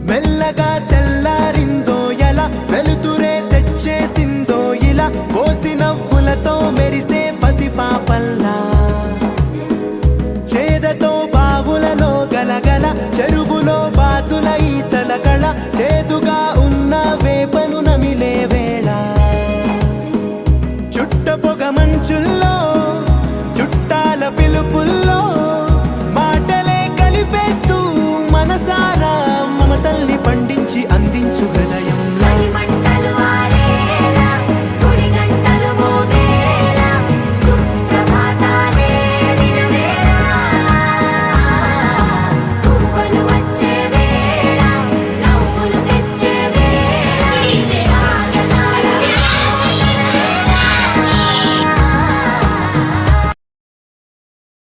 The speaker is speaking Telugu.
మెల్లగా తెల్లారిందో ఎలా వెలుతురే తెచ్చేసిందో ఇలా పోసి నవ్వులతో మెరిసే పసిపాపల్లా చేదతో బావులలో గలగల చెరువులో బాతుల ఈతల కళ చేదు